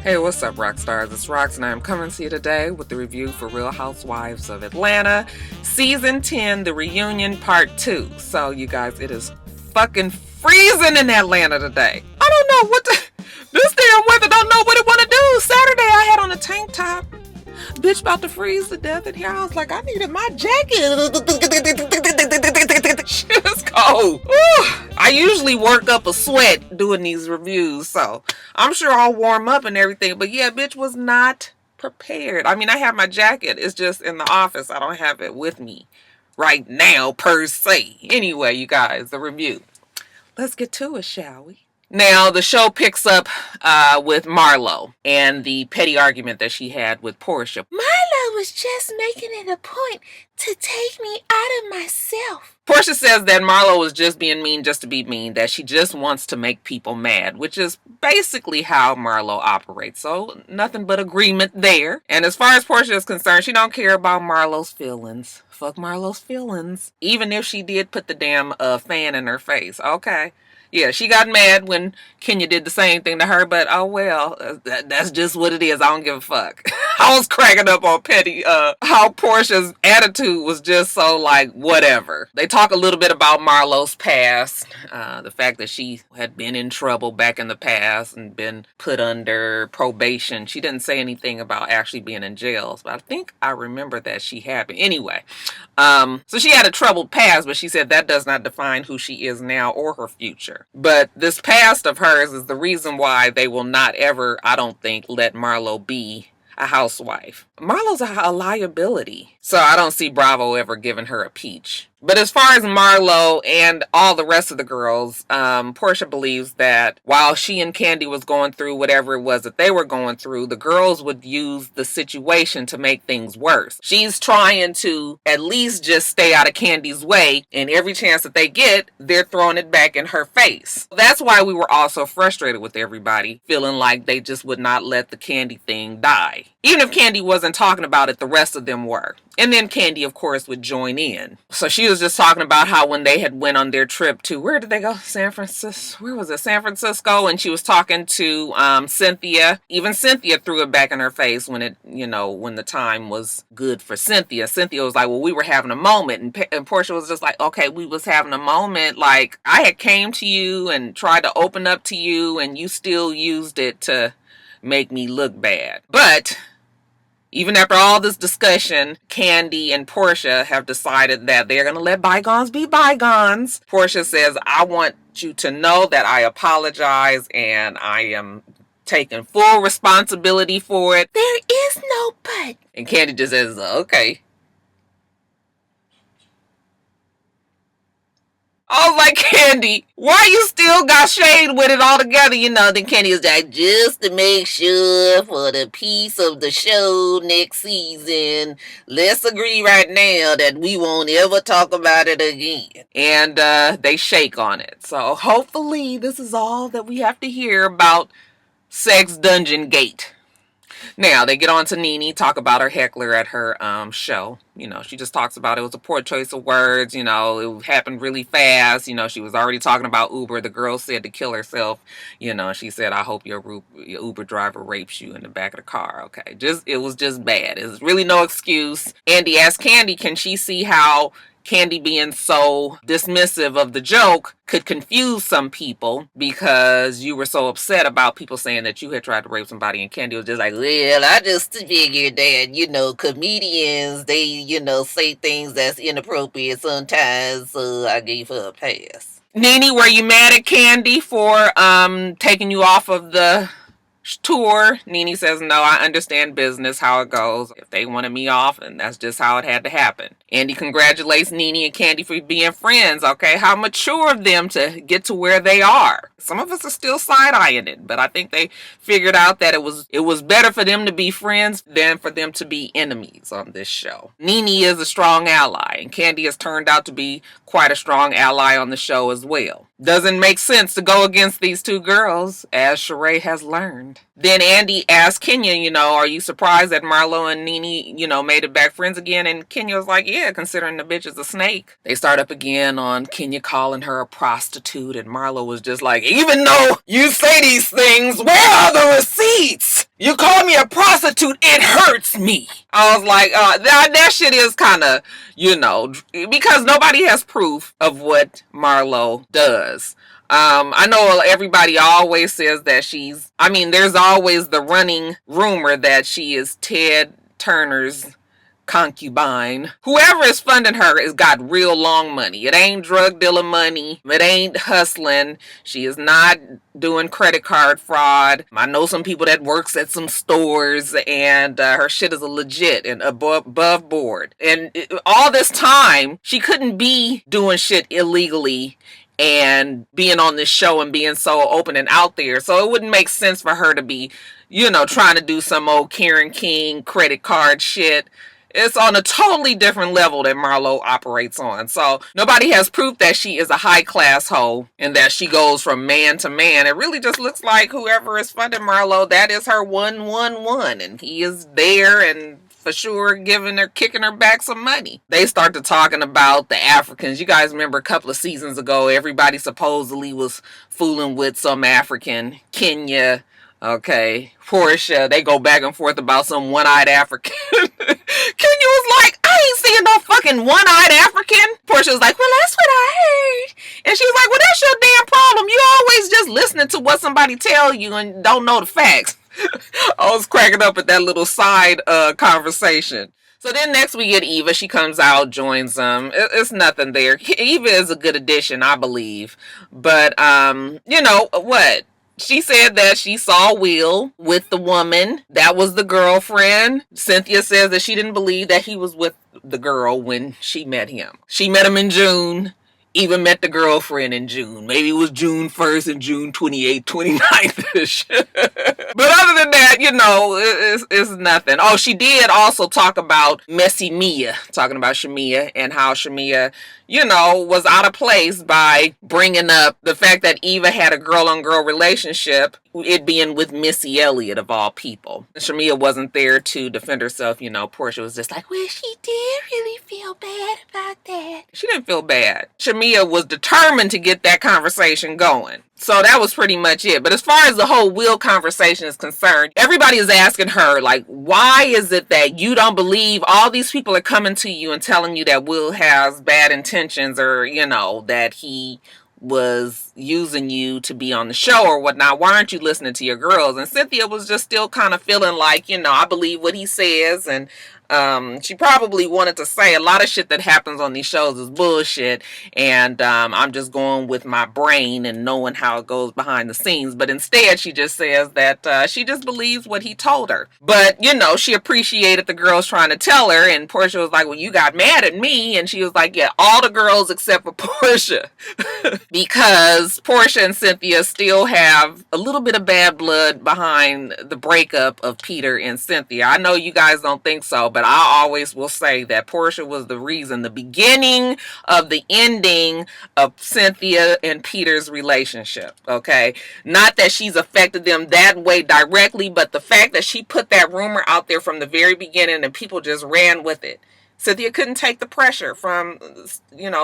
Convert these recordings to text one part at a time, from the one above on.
Hey, what's up, rock stars? It's Rox, and I am coming to you today with the review for Real Housewives of Atlanta, Season 10, The Reunion Part 2. So, you guys, it is fucking freezing in Atlanta today. I don't know what this damn weather don't know what it want to do. Saturday, I had on a tank top. Bitch about to freeze to death in here. I was like, I needed my jacket. Shit is cold. I usually work up a sweat doing these reviews, so I'm sure I'll warm up and everything. But yeah, bitch was not prepared. I mean, I have my jacket. It's just in the office. I don't have it with me right now, per se. Anyway, you guys, the review. Let's get to it, shall we? Now, the show picks up with Marlo and the petty argument that she had with Portia. Marlo was just making it a point to take me out of myself. Portia says that Marlo was just being mean just to be mean, that she just wants to make people mad, which is basically how Marlo operates. So nothing but agreement there. And as far as Portia is concerned, she don't care about Marlo's feelings. Fuck Marlo's feelings. Even if she did put the damn fan in her face. Okay. Yeah, she got mad when Kenya did the same thing to her, but oh well, that's just what it is. I don't give a fuck. I was cracking up on Petty, how Portia's attitude was just so like, whatever. They talk a little bit about Marlo's past, the fact that she had been in trouble back in the past and been put under probation. She didn't say anything about actually being in jail, but I think I remember that she had been. Anyway, so she had a troubled past, but she said that does not define who she is now or her future. But this past of hers is the reason why they will not ever, I don't think, let Marlo be a housewife. Marlo's a liability. So I don't see Bravo ever giving her a peach. But as far as Marlo and all the rest of the girls, Portia believes that while she and Candy was going through whatever it was that they were going through, the girls would use the situation to make things worse. She's trying to at least just stay out of Candy's way, and every chance that they get, they're throwing it back in her face. That's why we were all so frustrated with everybody, feeling like they just would not let the Candy thing die. Even if Candy wasn't talking about it, the rest of them were. And then Candy, of course, would join in. So she was just talking about how when they had went on their trip to, where did they go? San Francisco. Where was it? San Francisco. And she was talking to Cynthia. Even Cynthia threw it back in her face when it, when the time was good for Cynthia. Cynthia was like, well, we were having a moment. And Portia was just like, okay, we was having a moment. Like, I had came to you and tried to open up to you, and you still used it to make me look bad. But even after all this discussion, Candy and Portia have decided that they're going to let bygones be bygones. Portia says, I want you to know that I apologize and I am taking full responsibility for it. There is no but. And Candy just says, okay. I was like, Candy, why you still got shade with it all together? Then Candy is like, just to make sure for the piece of the show next season, let's agree right now that we won't ever talk about it again. And they shake on it. So hopefully this is all that we have to hear about Sex Dungeon Gate. Now, they get on to Nene, talk about her heckler at her show. She just talks about it was a poor choice of words. It happened really fast. She was already talking about Uber. The girl said to kill herself. She said, I hope your Uber driver rapes you in the back of the car. Okay, it was just bad. It's really no excuse. Andy asked Candy, can she see how Candy being so dismissive of the joke could confuse some people because you were so upset about people saying that you had tried to rape somebody, and Candy was just like, well, I just figured that, comedians, they, say things that's inappropriate sometimes, so I gave her a pass. Nene, were you mad at Candy for taking you off of the tour? Nene says, no, I understand business, how it goes. If they wanted me off, and that's just how it had to happen. Andy congratulates Nene and Candy for being friends, okay? How mature of them to get to where they are. Some of us are still side-eyeing it, but I think they figured out that it was better for them to be friends than for them to be enemies on this show. Nene is a strong ally, and Candy has turned out to be quite a strong ally on the show as well. Doesn't make sense to go against these two girls, as Sheree has learned. Then Andy asked Kenya, are you surprised that Marlo and Nene, made it back friends again? And Kenya was like, yeah, considering the bitch is a snake. They start up again on Kenya calling her a prostitute, and Marlo was just like, even though you say these things, where are the receipts? You call me a prostitute, it hurts me. I was like, that shit is kind of, because nobody has proof of what Marlo does. I know everybody always says that there's always the running rumor that she is Ted Turner's concubine. Whoever is funding her has got real long money. It ain't drug dealer money. It ain't hustling. She is not doing credit card fraud. I know some people that works at some stores, and her shit is a legit and above board. And all this time, she couldn't be doing shit illegally and being on this show and being so open and out there. So it wouldn't make sense for her to be, trying to do some old Karen King credit card shit. It's on a totally different level that Marlo operates on. So nobody has proof that she is a high class hoe and that she goes from man to man. It really just looks like whoever is funding Marlo, that is her 111, and he is there and for sure kicking her back some money. They started talking about the Africans. You guys remember a couple of seasons ago, everybody supposedly was fooling with some African, Kenya, okay, Portia. They go back and forth about some one-eyed African. Kenya was like, I ain't seeing no fucking one-eyed African. Portia was like, well, that's what I heard. And she was like, well, that's your damn problem. You always just listening to what somebody tell you and don't know the facts. I was cracking up at that little side conversation. So then next we get Eva. She comes out, joins them. It's nothing there. Eva is a good addition, I believe. But, what? She said that she saw Will with the woman. That was the girlfriend. Cynthia says that she didn't believe that he was with the girl when she met him. She met him in June. Eva met the girlfriend in June. Maybe it was June 1st and June 28th, 29th-ish. But other than that, it's nothing. Oh, she did also talk about Messy Mia, talking about Shamia and how Shamia, was out of place by bringing up the fact that Eva had a girl-on-girl relationship, it being with Missy Elliott of all people. Shamia wasn't there to defend herself. Portia was just like, well, she did really feel bad about that. She didn't feel bad. Shamia was determined to get that conversation going. So that was pretty much it. But as far as the whole Will conversation is concerned, everybody is asking her, like, why is it that you don't believe all these people are coming to you and telling you that Will has bad intentions or, that he was using you to be on the show or whatnot? Why aren't you listening to your girls? And Cynthia was just still kind of feeling like, I believe what he says, and she probably wanted to say a lot of shit that happens on these shows is bullshit, and I'm just going with my brain and knowing how it goes behind the scenes. But instead, she just says that she just believes what he told her. But, she appreciated the girls trying to tell her, and Portia was like, well, you got mad at me. And she was like, yeah, all the girls except for Portia. Because Portia and Cynthia still have a little bit of bad blood behind the breakup of Peter and Cynthia. I know you guys don't think so, but I always will say that Portia was the reason, the beginning of the ending of Cynthia and Peter's relationship, okay? Not that she's affected them that way directly, but the fact that she put that rumor out there from the very beginning and people just ran with it. Cynthia couldn't take the pressure from,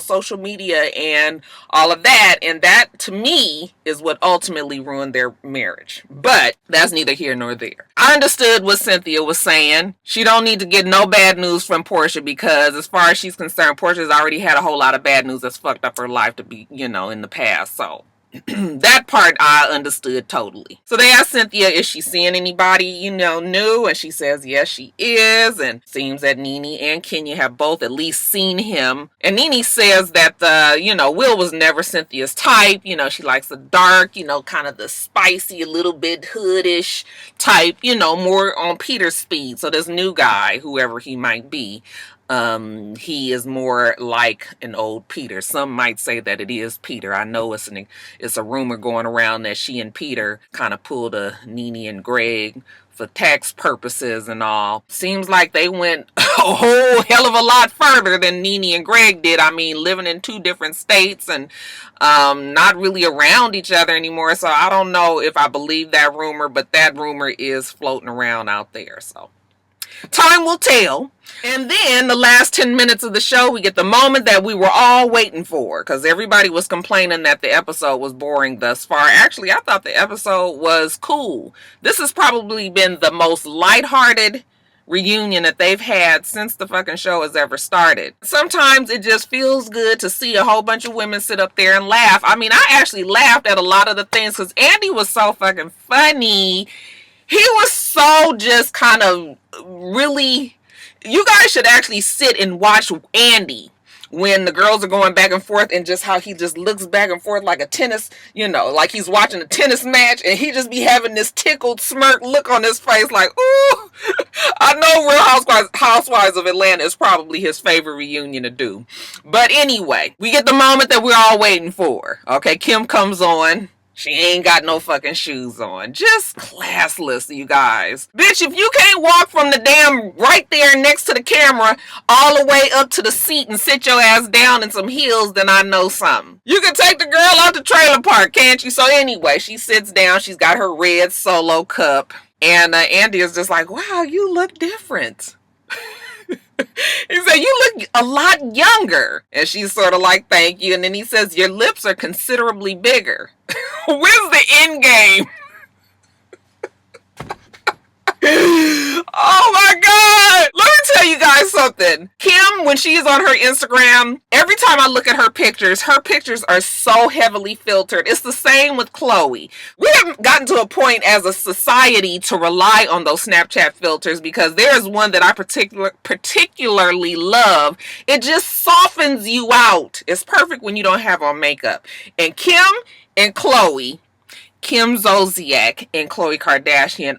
social media and all of that. And that, to me, is what ultimately ruined their marriage. But that's neither here nor there. I understood what Cynthia was saying. She don't need to get no bad news from Portia because as far as she's concerned, Portia's already had a whole lot of bad news that's fucked up her life to be, in the past. So that part I understood totally. So they asked Cynthia, is she seeing anybody, new? And she says, yes, she is. And seems that Nene and Kenya have both at least seen him. And Nene says that, Will was never Cynthia's type. She likes the dark, kind of the spicy, a little bit hoodish type, more on Peter's speed. So this new guy, whoever he might be, he is more like an old Peter. Some might say that it is Peter. I know it's a rumor going around that she and Peter kind of pulled a Nene and Greg for tax purposes and all. Seems like they went a whole hell of a lot further than Nene and Greg did. I mean, living in two different states and not really around each other anymore. So I don't know if I believe that rumor, but that rumor is floating around out there. So Time will tell. And then the last 10 minutes of the show, we get the moment that we were all waiting for, because everybody was complaining that the episode was boring thus far. Actually, I thought the episode was cool. This has probably been the most lighthearted reunion that they've had since the fucking show has ever started. Sometimes it just feels good to see a whole bunch of women sit up there and laugh. I mean, I actually laughed at a lot of the things because Andy was so fucking funny. He was so just kind of really... You guys should actually sit and watch Andy when the girls are going back and forth, and just how he just looks back and forth like a tennis, like he's watching a tennis match, and he just be having this tickled smirk look on his face like, ooh. I know Real Housewives of Atlanta is probably his favorite reunion to do. But anyway, we get the moment that we're all waiting for. Okay, Kim comes on. She ain't got no fucking shoes on. Just classless, you guys. Bitch, if you can't walk from the damn right there next to the camera all the way up to the seat and sit your ass down in some heels, then I know something. You can take the girl out the trailer park, can't you? So anyway, she sits down. She's got her red Solo cup. And Andy is just like, wow, you look different. He said, you look a lot younger. And she's sort of like, thank you. And then he says, your lips are considerably bigger. Where's the end game? Oh my God. Let me tell you guys something. Kim, when she is on her Instagram, every time I look at her pictures are so heavily filtered. It's the same with Chloe. We haven't gotten to a point as a society to rely on those Snapchat filters, because there is one that I particularly love. It just softens you out. It's perfect when you don't have on makeup. And Kim and Chloe, Kim Zolciak and Khloe Kardashian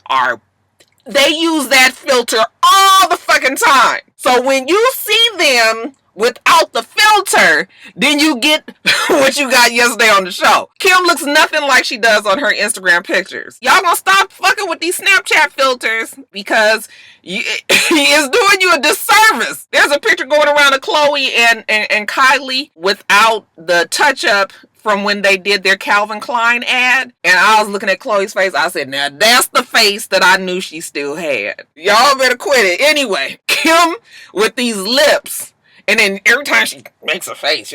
they use that filter all the fucking time. So when you see them without the filter, then you get what you got yesterday on the show. Kim looks nothing like she does on her Instagram pictures. Y'all gonna stop fucking with these Snapchat filters, because he is doing you a disservice. There's a picture going around of Chloe and Kylie without the touch-up from when they did their Calvin Klein ad. And I was looking at Chloe's face. I said, now that's the face that I knew she still had. Y'all better quit it. Anyway, Kim with these lips. And then every time she makes a face,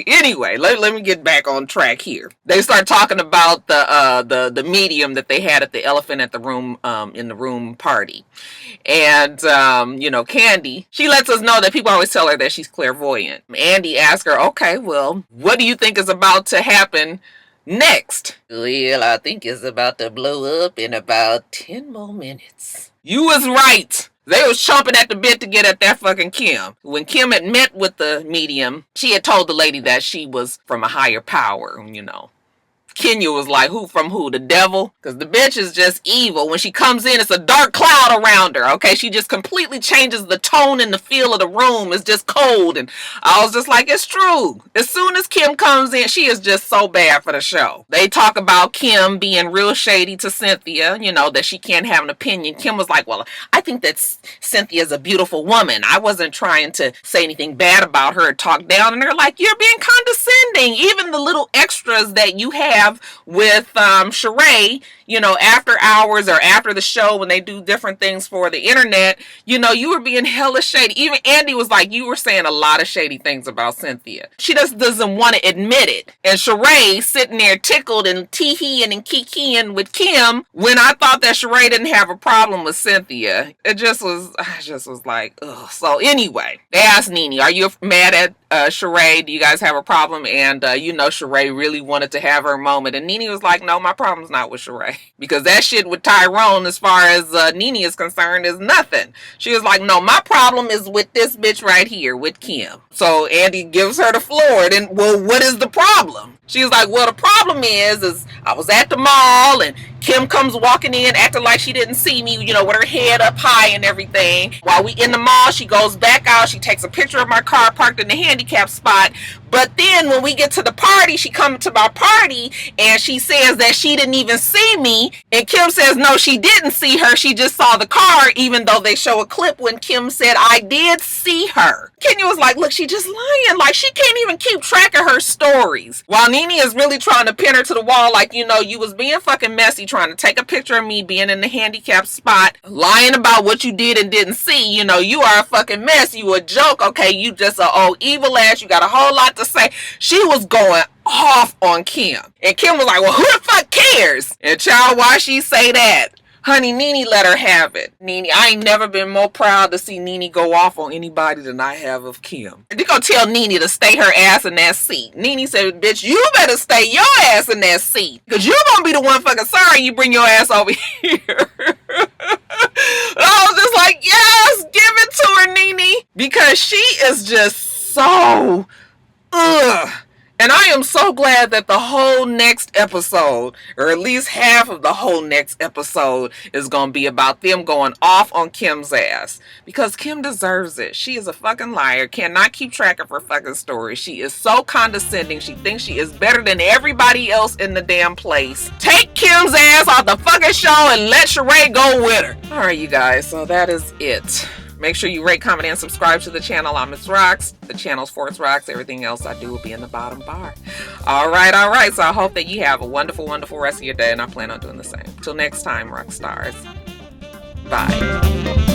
Anyway, let me get back on track here. They start talking about the medium that they had at the elephant at the room in the room party. And Candy, she lets us know that people always tell her that she's clairvoyant. Andy asks her, okay, well, what do you think is about to happen next? Well, I think it's about to blow up in about 10 more minutes. You was right. They was chomping at the bit to get at that fucking Kim. When Kim had met with the medium, she had told the lady that she was from a higher power, Kenya was like, who from who? The devil? Because the bitch is just evil. When she comes in, it's a dark cloud around her, okay? She just completely changes the tone and the feel of the room. It's just cold. And I was just like, it's true. As soon as Kim comes in, she is just so bad for the show. They talk about Kim being real shady to Cynthia, that she can't have an opinion. Kim was like, well, I think that Cynthia's a beautiful woman. I wasn't trying to say anything bad about her or talk down. And they're like, you're being condescending. Even the little extras that you have with Sheree, after hours or after the show when they do different things for the internet, you were being hella shady. Even Andy was like, you were saying a lot of shady things about Cynthia. She just doesn't want to admit it. And Sheree sitting there tickled and tee-heeing and kikiing with Kim when I thought that Sheree didn't have a problem with Cynthia. I just was like, ugh. So anyway, they asked Nene, are you mad at Sheree? Do you guys have a problem? And Sheree really wanted to have her moment. And Nene was like, no, my problem's not with Sheree. Because that shit with Tyrone, as far as Nene is concerned, is nothing. She was like, no, my problem is with this bitch right here, with Kim. So Andy gives her the floor. Then, well, what is the problem? She was like, well, the problem is I was at the mall and Kim comes walking in acting like she didn't see me, with her head up high and everything. While we in the mall, she goes back out. She takes a picture of my car parked in the handicap spot. But then when we get to the party, she comes to my party and she says that she didn't even see me. And Kim says, no, she didn't see her. She just saw the car, even though they show a clip when Kim said, I did see her. Kenya was like, look, she just lying. Like, she can't even keep track of her stories. While Nene is really trying to pin her to the wall, like, you know, you was being fucking messy, trying to take a picture of me being in the handicapped spot, lying about what you did and didn't see. You know, you are a fucking mess. You a joke. Okay, you just a old evil ass. You got a whole lot to say. She was going off on Kim. And Kim was like, well, who the fuck cares? And child, why she say that? Honey, Nene let her have it. Nene, I ain't never been more proud to see Nene go off on anybody than I have of Kim. They gonna tell Nene to stay her ass in that seat. Nene said, bitch, you better stay your ass in that seat. Because you gonna be the one fucking sorry you bring your ass over here. I was just like, yes, give it to her, Nene. Because she is just so, ugh. And I am so glad that the whole next episode, or at least half of the whole next episode, is going to be about them going off on Kim's ass. Because Kim deserves it. She is a fucking liar, cannot keep track of her fucking story. She is so condescending. She thinks she is better than everybody else in the damn place. Take Kim's ass off the fucking show and let Sheree go with her. Alright, you guys, so that is it. Make sure you rate, comment, and subscribe to the channel. I'm itsrox. The channel's for itsrox. Everything else I do will be in the bottom bar. All right. So I hope that you have a wonderful, wonderful rest of your day, and I plan on doing the same. Till next time, rock stars. Bye.